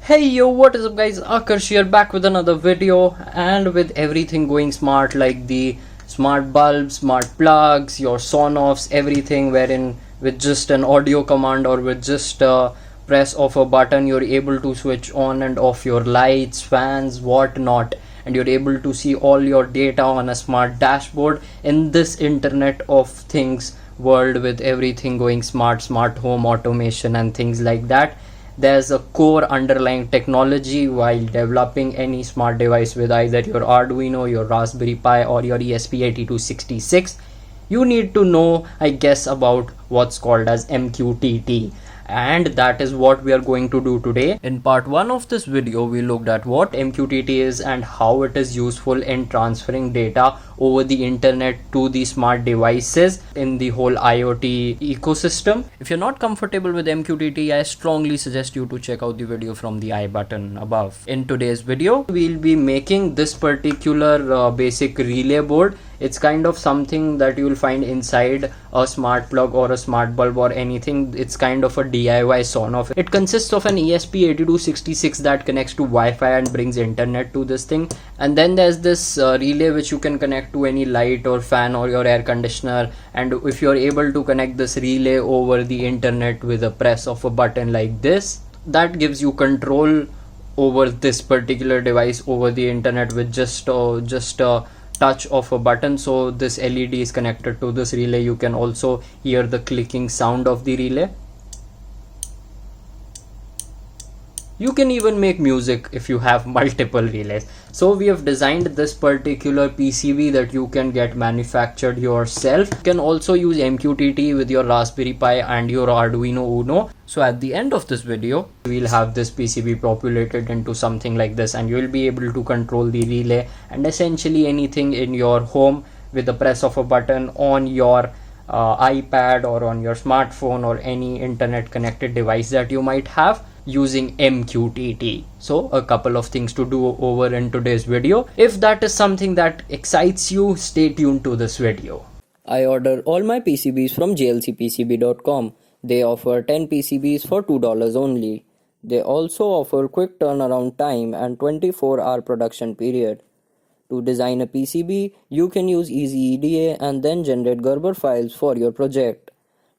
Hey yo, what is up guys, Akarsh here back with another video, and with everything going smart like the smart bulbs, smart plugs, your Sonoffs, everything wherein with just an audio command or with just a press of a button you're able to switch on and off your lights, fans, whatnot, and you're able to see all your data on a smart dashboard in this Internet of Things world with everything going smart home automation and things like that. There's a core underlying technology while developing any smart device with either your Arduino, your Raspberry Pi, or your ESP8266. You need to know, I guess, about what's called as MQTT, and that is what we are going to do today. In part 1 of this video, we looked at what MQTT is and how it is useful in transferring data over the internet to the smart devices in the whole IoT ecosystem. If you're not comfortable with MQTT, I strongly suggest you to check out the video from the I button above. In today's video, we'll be making this particular basic relay board. It's kind of something that you'll find inside a smart plug or a smart bulb or anything. It's kind of a DIY Sonoff. It consists of an ESP8266 that connects to Wi-Fi and brings internet to this thing. And then there's this relay which you can connect to any light or fan or your air conditioner. And if you're able to connect this relay over the internet with a press of a button like this, that gives you control over this particular device over the internet with just a touch of a button. So this LED is connected to this relay. You can also hear the clicking sound of the relay. You can even make music if you have multiple relays. So we have designed this particular PCB that you can get manufactured yourself. You can also use MQTT with your Raspberry Pi and your Arduino Uno. So at the end of this video, we'll have this PCB populated into something like this, and you'll be able to control the relay and essentially anything in your home with the press of a button on your iPad or on your smartphone or any internet connected device that you might have using MQTT. So a couple of things to do over in today's video. If that is something that excites you, stay tuned to this video. I order all my PCBs from jlcpcb.com. They offer 10 PCBs for $2 only. They also offer quick turnaround time and 24-hour production period. To design a PCB, you can use EasyEDA and then generate Gerber files for your project.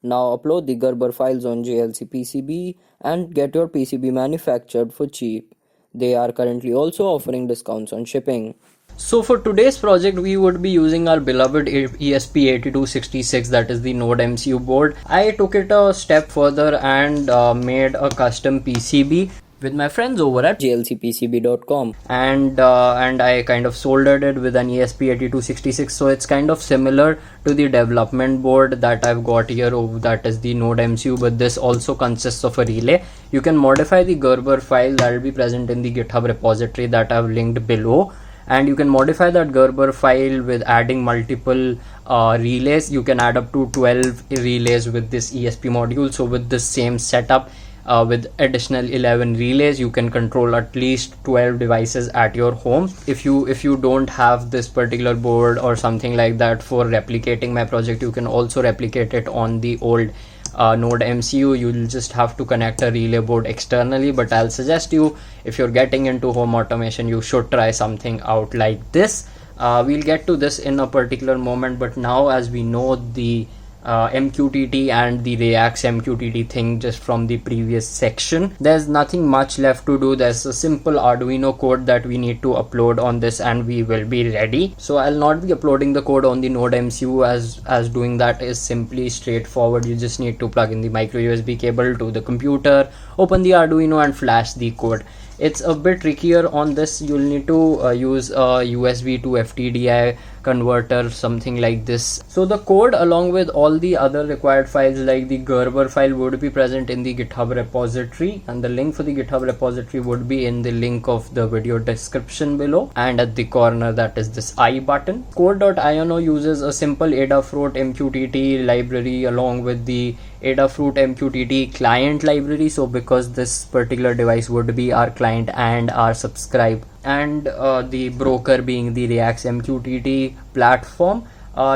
Now upload the Gerber files on JLC PCB and get your PCB manufactured for cheap. They are currently also offering discounts on shipping. So for today's project, we would be using our beloved ESP8266, that is the Node MCU board. I took it a step further and made a custom PCB with my friends over at jlcpcb.com, and I kind of soldered it with an ESP8266. So it's kind of similar to the development board that I've got here, that is the Node MCU, but this also consists of a relay. You can modify the Gerber file that will be present in the GitHub repository that I've linked below, and you can modify that Gerber file with adding multiple relays. You can add up to 12 relays with this ESP module. So with this same setup, with additional 11 relays, you can control at least 12 devices at your home. If you don't have this particular board or something like that for replicating my project, you can also replicate it on the old Node MCU. You'll just have to connect a relay board externally, but I'll suggest you, if you're getting into home automation, you should try something out like this. We'll get to this in a particular moment, but now, as we know the MQTT and the Reax MQTT thing just from the previous section, there's nothing much left to do. There's a simple Arduino code that we need to upload on this and we will be ready. So I'll not be uploading the code on the Node MCU, as doing that is simply straightforward. You just need to plug in the micro USB cable to the computer, open the Arduino and flash the code. It's a bit trickier on this. You'll need to use a USB to FTDI converter, something like this. So the code along with all the other required files like the Gerber file would be present in the GitHub repository, and the link for the GitHub repository would be in the link of the video description below, and at the corner that is this I button. Code.iono uses a simple Adafruit MQTT library along with the Adafruit MQTT client library. So because this particular device would be our client and our subscribe, and the broker being the Reax MQTT platform,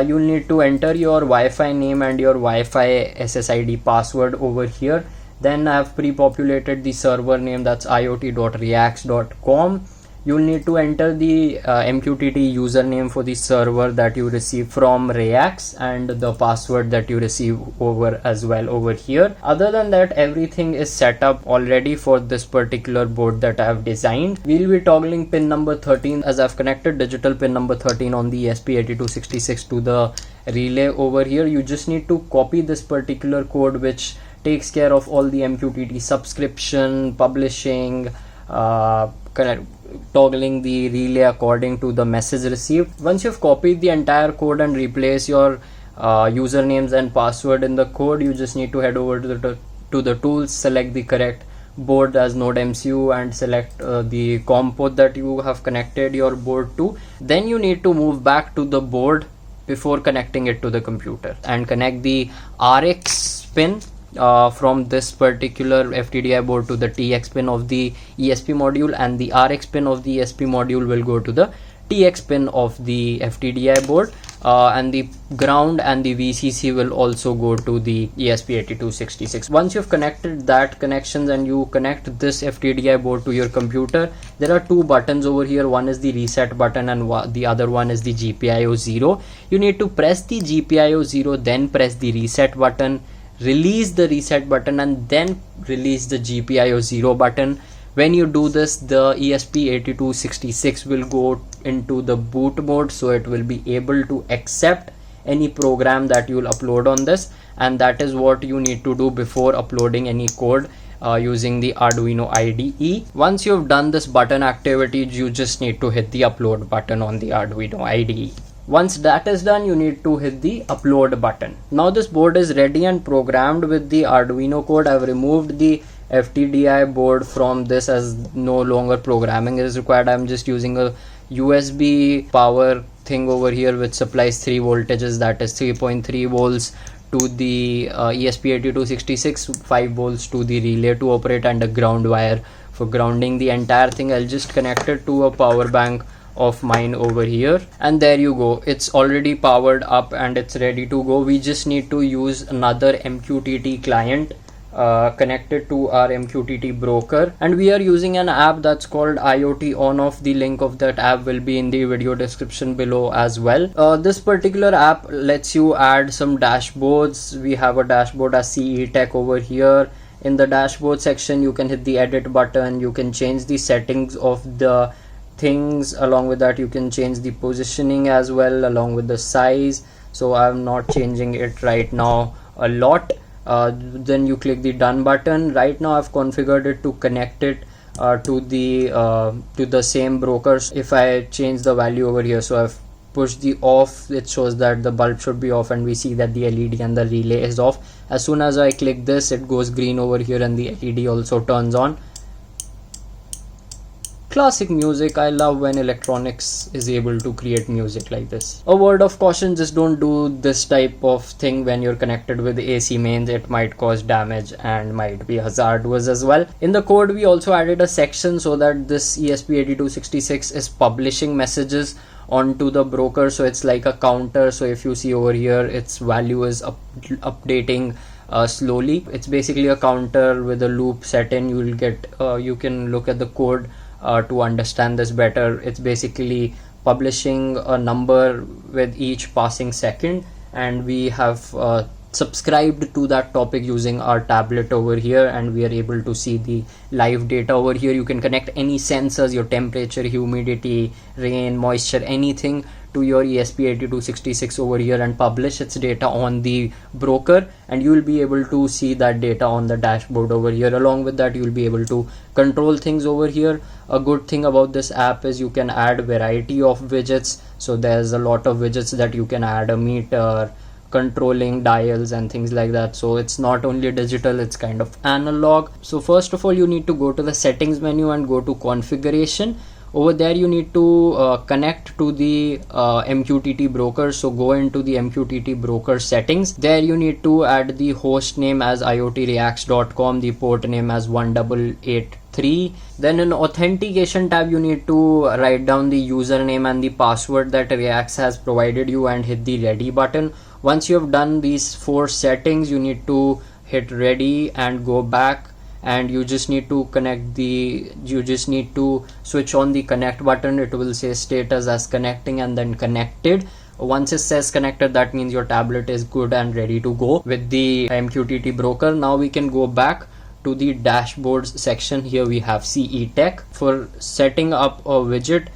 you'll need to enter your Wi-Fi name and your Wi-Fi SSID password over here. Then I've pre-populated the server name, that's iot.reax.com. You'll need to enter the MQTT username for the server that you receive from Reax and the password that you receive over as well over here. Other than that, everything is set up already for this particular board that I have designed. We'll be toggling pin number 13 as I've connected digital pin number 13 on the ESP8266 to the relay over here. You just need to copy this particular code which takes care of all the MQTT subscription, publishing, toggling the relay according to the message received. Once you've copied the entire code and replace your usernames and password in the code, you just need to head over to the tools, select the correct board as Node MCU and select the COM port that you have connected your board to. Then you need to move back to the board before connecting it to the computer and connect the RX pin from this particular FTDI board to the TX pin of the ESP module, and the RX pin of the ESP module will go to the TX pin of the FTDI board, and the ground and the VCC will also go to the ESP8266. Once you've connected that connections and you connect this FTDI board to your computer, there are two buttons over here. One is the reset button and the other one is the GPIO 0. You need to press the GPIO 0, then press the reset button, release the reset button, and then release the GPIO 0 button. When you do this, the ESP8266 will go into the boot mode, so it will be able to accept any program that you will upload on this, and that is what you need to do before uploading any code using the Arduino IDE. Once you've done this button activity, you just need to hit the upload button on the Arduino IDE. Once that is done, you need to hit the upload button. Now this board is ready and programmed with the Arduino code. I've removed the FTDI board from this as no longer programming is required. I'm just using a USB power thing over here which supplies 3 voltages, that is 3.3 volts to the ESP8266, 5 volts to the relay to operate, and a ground wire for grounding the entire thing. I'll just connect it to a power bank of mine over here, and there you go, it's already powered up and it's ready to go. We just need to use another MQTT client connected to our MQTT broker, and we are using an app that's called IoT on off. The link of that app will be in the video description below as well. This particular app lets you add some dashboards. We have a dashboard as CE Tech over here. In the dashboard section, you can hit the edit button, you can change the settings of the things. Along with that, you can change the positioning as well, along with the size. So I'm not changing it right now a lot. Then you click the done button. Right now I've configured it to connect it to the same brokers. If I change the value over here, so I've pushed the off, it shows that the bulb should be off, and we see that the LED and the relay is off. As soon as I click this, it goes green over here and the LED also turns on. Classic music. I love when electronics is able to create music like this. A word of caution, just don't do this type of thing when you're connected with AC mains. It might cause damage and might be hazardous as well. In the code, we also added a section so that this ESP8266 is publishing messages onto the broker, so it's like a counter. So if you see over here, its value is updating slowly. It's basically a counter with a loop set in. You will get you can look at the code to understand this better. It's basically publishing a number with each passing second, and we have subscribed to that topic using our tablet over here, and we are able to see the live data over here. You can connect any sensors, your temperature, humidity, rain, moisture, anything to your ESP8266 over here and publish its data on the broker, and you will be able to see that data on the dashboard over here. Along with that, you will be able to control things over here. A good thing about this app is you can add variety of widgets. So there's a lot of widgets that you can add, a meter, controlling dials and things like that. So it's not only digital, it's kind of analog. So first of all, you need to go to the settings menu and go to configuration. Over there you need to connect to the MQTT broker. So go into the MQTT broker settings. There you need to add the host name as iotreax.com, the port name as 1883. Then in authentication tab, you need to write down the username and the password that Reax has provided you and hit the ready button. Once you have done these 4 settings, you need to hit ready and go back, and you just need to switch on the connect button. It will say status as connecting and then connected. Once it says connected, that means your tablet is good and ready to go with the MQTT broker. Now we can go back to the dashboards section. Here we have CE Tech. For setting up a widget,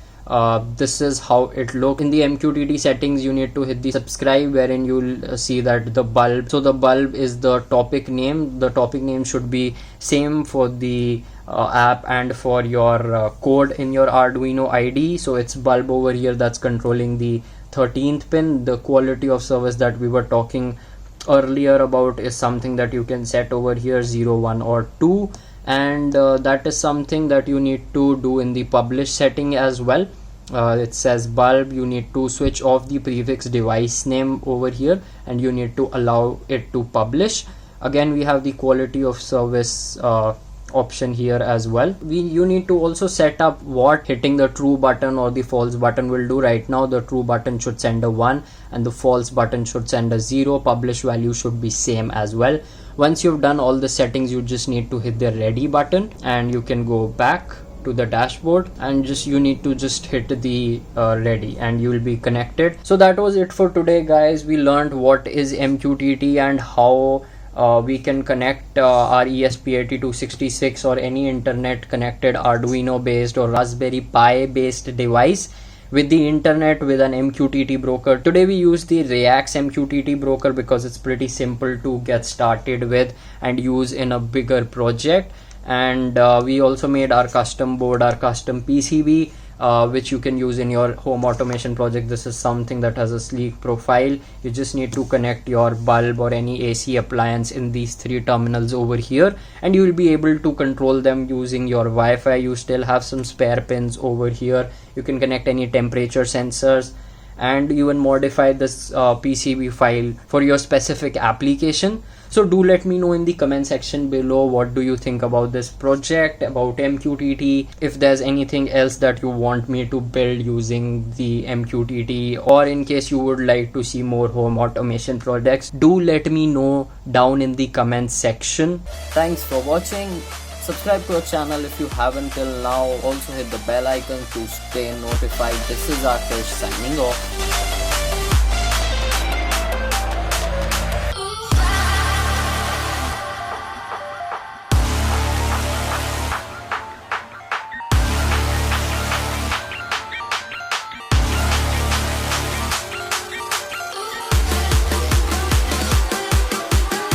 this is how it looks. In the MQTT settings, you need to hit the subscribe, wherein you'll see that the bulb, so the bulb is the topic name. The topic name should be same for the app and for your code in your Arduino IDE. So it's bulb over here that's controlling the 13th pin. The quality of service that we were talking earlier about is something that you can set over here, 0, 1 or 2, and that is something that you need to do in the publish setting as well. It says bulb, you need to switch off the prefix device name over here, and you need to allow it to publish. Again, we have the quality of service option here as well. You need to also set up what hitting the true button or the false button will do. Right now the true button should send a 1 and the false button should send a 0. Publish value should be same as well. Once you've done all the settings, you just need to hit the ready button and you can go back to the dashboard, and you need to hit the ready and you will be connected. So that was it for today, guys. We learned what is MQTT and how we can connect our ESP8266 or any internet connected Arduino based or Raspberry Pi based device with the internet with an MQTT broker. Today we use the Reax MQTT broker because it's pretty simple to get started with and use in a bigger project. And we also made our custom board, our custom PCB, which you can use in your home automation project. This is something that has a sleek profile. You just need to connect your bulb or any AC appliance in these 3 terminals over here, and you will be able to control them using your Wi-Fi. You still have some spare pins over here. You can connect any temperature sensors and even modify this PCB file for your specific application. So do let me know in the comment section below, what do you think about this project, about MQTT, if there's anything else that you want me to build using the MQTT, or in case you would like to see more home automation projects. Do let me know down in the comment section. Thanks for watching. Subscribe to our channel if you haven't till now. Also hit the bell icon to stay notified. This is Akash signing off.